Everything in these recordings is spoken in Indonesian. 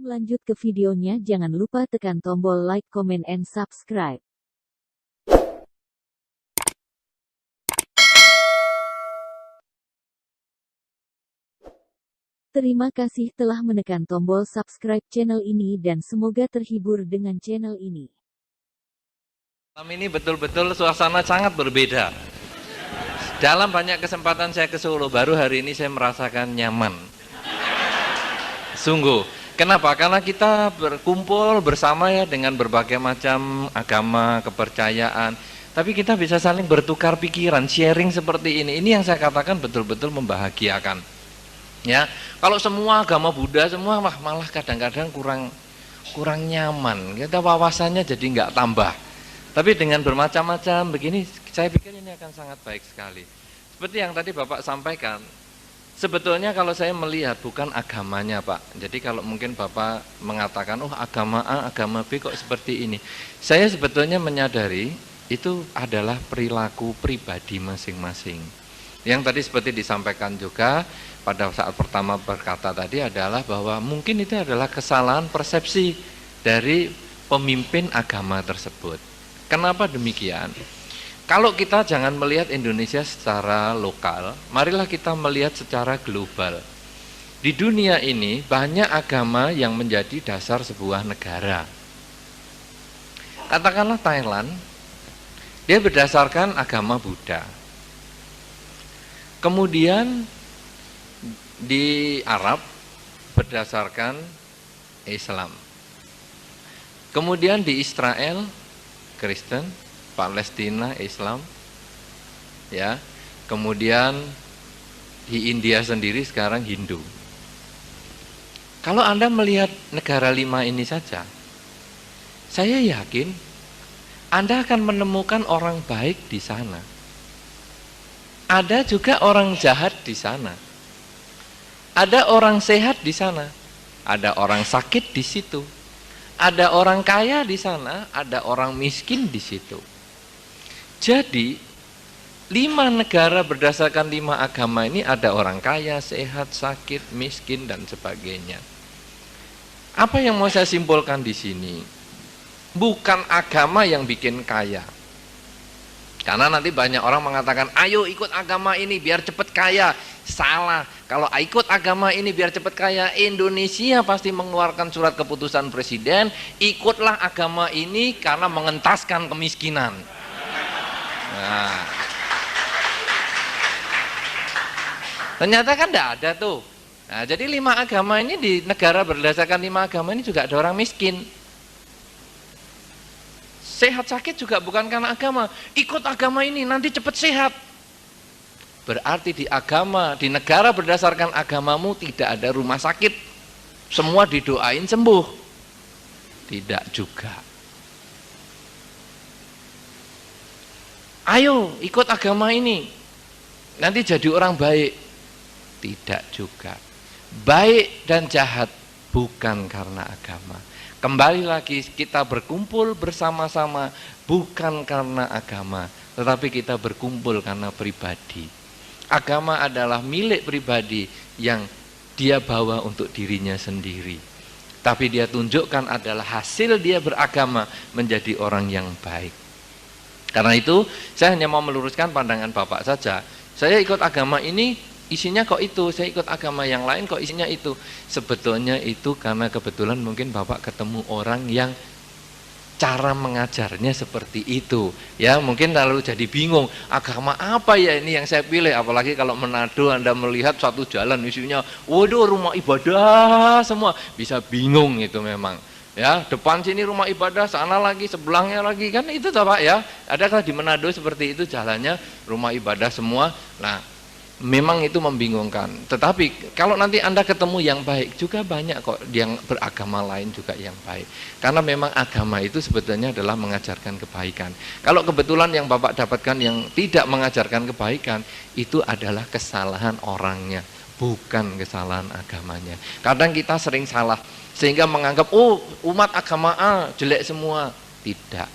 Sebelum lanjut ke videonya, jangan lupa tekan tombol like, comment, and subscribe. Terima kasih telah menekan tombol subscribe channel ini dan semoga terhibur dengan channel ini. Malam ini betul-betul suasana sangat berbeda. Dalam banyak kesempatan saya ke Solo, baru hari ini saya merasakan nyaman. Sungguh. Kenapa? Karena kita berkumpul bersama ya dengan berbagai macam agama, kepercayaan. Tapi kita bisa saling bertukar pikiran, sharing seperti ini. Ini yang saya katakan betul-betul membahagiakan. Ya, kalau semua agama Buddha semua malah kadang-kadang kurang nyaman. Kita wawasannya jadi nggak tambah. Tapi dengan bermacam-macam begini, saya pikir ini akan sangat baik sekali. Seperti yang tadi Bapak sampaikan, sebetulnya kalau saya melihat bukan agamanya Pak. Jadi kalau mungkin Bapak mengatakan, oh agama A, agama B kok seperti ini. Saya sebetulnya menyadari itu adalah perilaku pribadi masing-masing. Yang tadi seperti disampaikan juga pada saat pertama berkata tadi adalah bahwa mungkin itu adalah kesalahan persepsi dari pemimpin agama tersebut. Kenapa demikian? Kalau kita jangan melihat Indonesia secara lokal, marilah kita melihat secara global. Di dunia ini banyak agama yang menjadi dasar sebuah negara. Katakanlah Thailand, dia berdasarkan agama Buddha. Kemudian di Arab berdasarkan Islam. Kemudian di Israel Kristen, Palestina Islam, ya. Kemudian di India sendiri sekarang Hindu. Kalau Anda melihat negara 5 ini saja, saya yakin Anda akan menemukan orang baik di sana. Ada juga orang jahat di sana. Ada orang sehat di sana. Ada orang sakit di situ. Ada orang kaya di sana, ada orang miskin di situ. Jadi 5 negara berdasarkan 5 agama ini ada orang kaya, sehat, sakit, miskin dan sebagainya. Apa yang mau saya simpulkan di sini? Bukan agama yang bikin kaya. Karena nanti banyak orang mengatakan, ayo ikut agama ini biar cepat kaya. Salah. Kalau ikut agama ini biar cepat kaya, Indonesia pasti mengeluarkan surat keputusan presiden, ikutlah agama ini karena mengentaskan kemiskinan. Nah, ternyata kan tidak ada tuh. Nah, jadi 5 agama ini di negara berdasarkan 5 agama ini juga ada orang miskin. Sehat sakit juga bukan karena agama. Ikut agama ini nanti cepat sehat. Berarti di agama, di negara berdasarkan agamamu tidak ada rumah sakit. Semua didoain sembuh. Tidak juga. Ayo ikut agama ini. Nanti jadi orang baik. Tidak juga. Baik dan jahat bukan karena agama. Kembali lagi kita berkumpul bersama-sama bukan karena agama. Tetapi kita berkumpul karena pribadi. Agama adalah milik pribadi yang dia bawa untuk dirinya sendiri. Tapi dia tunjukkan adalah hasil dia beragama menjadi orang yang baik. Karena itu saya hanya mau meluruskan pandangan Bapak saja. Saya ikut agama ini isinya kok itu, saya ikut agama yang lain kok isinya itu. Sebetulnya itu karena kebetulan mungkin Bapak ketemu orang yang cara mengajarnya seperti itu, ya mungkin lalu jadi bingung agama apa ya ini yang saya pilih. Apalagi kalau Manado Anda melihat satu jalan isinya, waduh rumah ibadah semua, bisa bingung itu memang. Ya depan sini rumah ibadah, sana lagi, sebelahnya lagi, kan itu toh Pak ya. Adakah di Manado seperti itu jalannya rumah ibadah semua? Nah. Memang itu membingungkan. Tetapi kalau nanti Anda ketemu yang baik, juga banyak kok yang beragama lain juga yang baik. Karena memang agama itu sebetulnya adalah mengajarkan kebaikan. Kalau kebetulan yang Bapak dapatkan yang tidak mengajarkan kebaikan, itu adalah kesalahan orangnya, bukan kesalahan agamanya. Kadang kita sering salah, sehingga menganggap, oh umat agama A jelek semua. Tidak.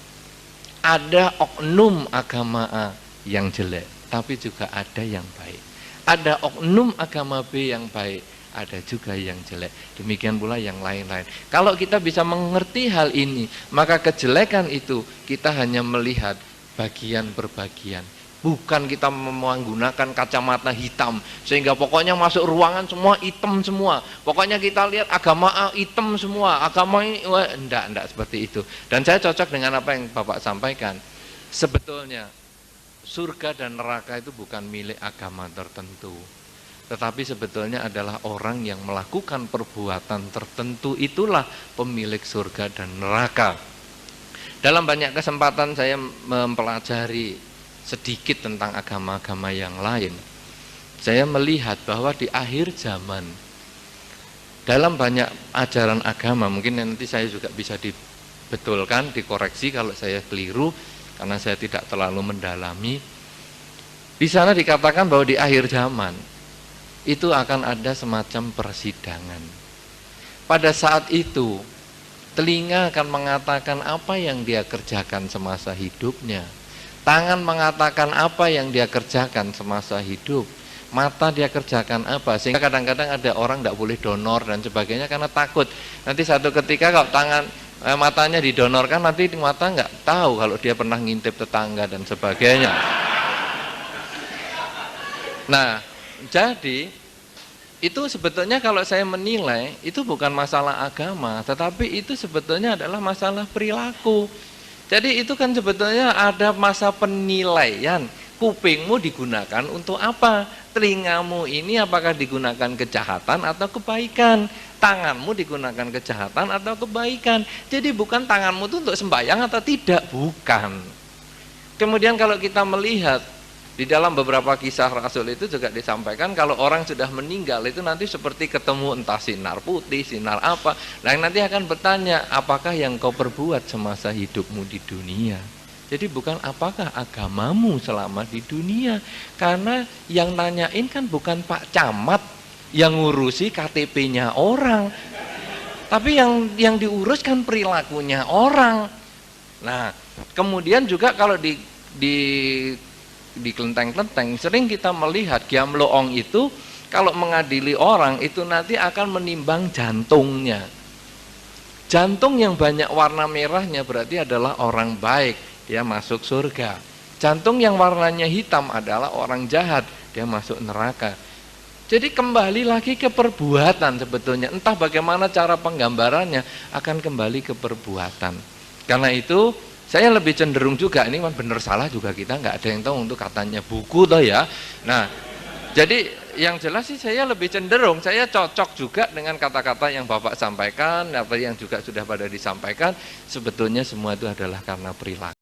Ada oknum agama A yang jelek, tapi juga ada yang baik. Ada oknum agama B yang baik, ada juga yang jelek. Demikian pula yang lain-lain. Kalau kita bisa mengerti hal ini, maka kejelekan itu kita hanya melihat bagian per bagian. Bukan kita menggunakan kacamata hitam sehingga pokoknya masuk ruangan semua hitam semua. Pokoknya kita lihat agama A hitam semua, agama ini enggak seperti itu. Dan saya cocok dengan apa yang Bapak sampaikan. Sebetulnya surga dan neraka itu bukan milik agama tertentu. Tetapi sebetulnya adalah orang yang melakukan perbuatan tertentu itulah pemilik surga dan neraka. Dalam banyak kesempatan saya mempelajari sedikit tentang agama-agama yang lain. Saya melihat bahwa di akhir zaman, dalam banyak ajaran agama, mungkin nanti saya juga bisa dibetulkan, dikoreksi kalau saya keliru, karena saya tidak terlalu mendalami. Di sana dikatakan bahwa di akhir zaman, itu akan ada semacam persidangan. Pada saat itu, telinga akan mengatakan apa yang dia kerjakan semasa hidupnya. Tangan mengatakan apa yang dia kerjakan semasa hidup. Mata dia kerjakan apa. Sehingga kadang-kadang ada orang tidak boleh donor dan sebagainya karena takut. Nanti satu ketika kalau matanya didonorkan, nanti mata nggak tahu kalau dia pernah ngintip tetangga dan sebagainya. Nah, jadi itu sebetulnya kalau saya menilai itu bukan masalah agama, tetapi itu sebetulnya adalah masalah perilaku. Jadi itu kan sebetulnya ada masa penilaian. Kupingmu digunakan untuk apa? Telingamu ini apakah digunakan kejahatan atau kebaikan? Tanganmu digunakan kejahatan atau kebaikan? Jadi bukan tanganmu itu untuk sembahyang atau tidak, bukan. Kemudian kalau kita melihat di dalam beberapa kisah Rasul itu juga disampaikan kalau orang sudah meninggal itu nanti seperti ketemu entah sinar putih, sinar apa. Nah nanti akan bertanya, apakah yang kau perbuat semasa hidupmu di dunia? Jadi bukan apakah agamamu selama di dunia. Karena yang nanyain kan bukan Pak Camat yang ngurusi KTP-nya orang. Tapi yang diurus kan perilakunya orang. Nah kemudian juga kalau di kelenteng-kelenteng sering kita melihat Gyamloong itu kalau mengadili orang itu nanti akan menimbang jantungnya. Jantung yang banyak warna merahnya berarti adalah orang baik, dia masuk surga. Jantung yang warnanya hitam adalah orang jahat, dia masuk neraka. Jadi kembali lagi ke perbuatan sebetulnya, entah bagaimana cara penggambarannya akan kembali ke perbuatan. Karena itu saya lebih cenderung juga, ini kan benar salah juga kita nggak ada yang tahu untuk katanya buku toh ya. Nah, jadi yang jelas sih saya lebih cenderung, saya cocok juga dengan kata-kata yang Bapak sampaikan, apa yang juga sudah pada disampaikan, sebetulnya semua itu adalah karena perilaku.